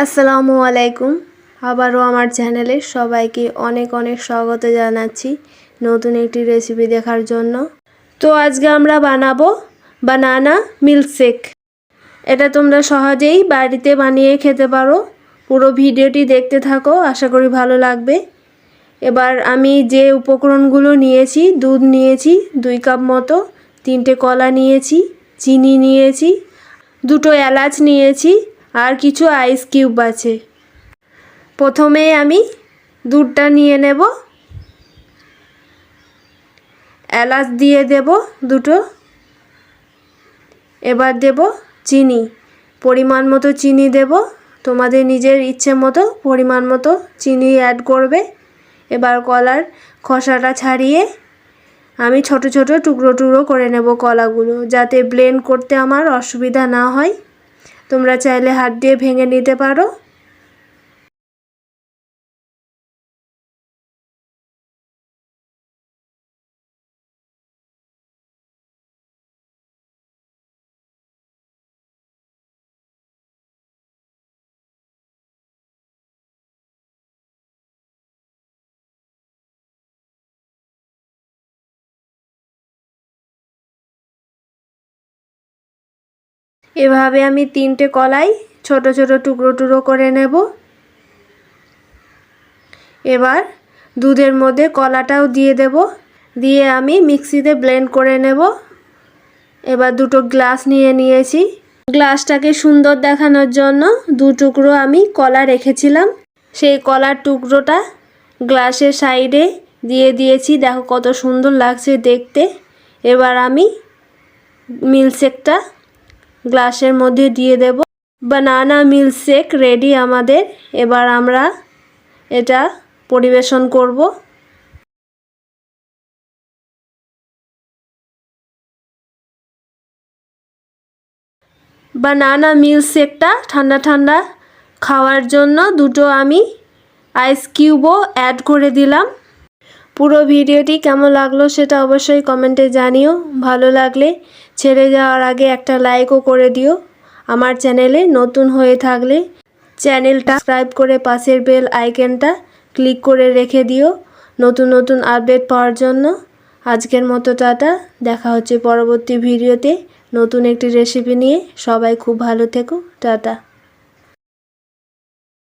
আসসালামু আলাইকুম। আবারও আমার চ্যানেলে সবাইকে অনেক অনেক স্বাগত জানাচ্ছি নতুন একটি রেসিপি দেখার জন্য। তো আজকে আমরা বানাবো বানানা মিল্কশেক। এটা তোমরা সহজেই বাড়িতে বানিয়ে খেতে পারো। পুরো ভিডিওটি দেখতে থাকো, আশা করি ভালো লাগবে। এবার আমি যে উপকরণগুলো নিয়েছি, দুধ নিয়েছি 2 কাপ মতো, 3টে কলা নিয়েছি, চিনি নিয়েছি, 2টো এলাচ নিয়েছি, আর কিছু আইস কিউব আছে। প্রথমে আমি দুধটা নিয়ে নেব, এলাচ দিয়ে দেব 2টো, এবার দেব চিনি, পরিমাণ মতো চিনি দেব, তোমাদের নিজের ইচ্ছে মতো পরিমাণ মতো চিনি অ্যাড করবে। এবার কলার খোসাটা ছাড়িয়ে আমি ছোট ছোট টুকরো টুকরো করে নেব কলাগুলো, যাতে ব্লেন্ড করতে আমার অসুবিধা না হয়। তোমরা চাইলে হাত দিয়ে ভেঙে নিতে পারো। এভাবে আমি 3টে কলাই ছোট ছোট টুকরো টুকরো করে নেব। এবার দুধের মধ্যে কলাটাও দিয়ে দেব, দিয়ে আমি মিক্সিতে ব্লেন্ড করে নেব। এবার 2টো গ্লাস নিয়ে নিয়েছি। গ্লাসটাকে সুন্দর দেখানোর জন্য 2 টুকরো আমি কলা রেখেছিলাম, সেই কলার টুকরোটা গ্লাসের সাইডে দিয়ে দিয়েছি। দেখো কত সুন্দর লাগছে দেখতে। এবার আমি মিল্কশেকটা গ্লাসের মধ্যে দিয়ে দেব। বানানা মিল্কশেক রেডি আমাদের। এবার আমরা এটা পরিবেশন করব। বানানা মিল্কশেকটা ঠান্ডা ঠান্ডা খাওয়ার জন্য 2টো আমি আইস কিউবও অ্যাড করে দিলাম। পুরো ভিডিওটি কেমন লাগলো সেটা অবশ্যই কমেন্টে জানিও। ভালো লাগলে ছেড়ে যাওয়ার আগে একটা লাইকও করে দিও। আমার চ্যানেলে নতুন হয়ে থাকলে চ্যানেলটা সাবস্ক্রাইব করে পাশের বেল আইকনটা ক্লিক করে রেখে দিও নতুন নতুন আপডেট পাওয়ার জন্য। আজকের মতো টাটা, দেখা হচ্ছে পরবর্তী ভিডিওতে নতুন একটি রেসিপি নিয়ে। সবাই খুব ভালো থেকো, টাটা।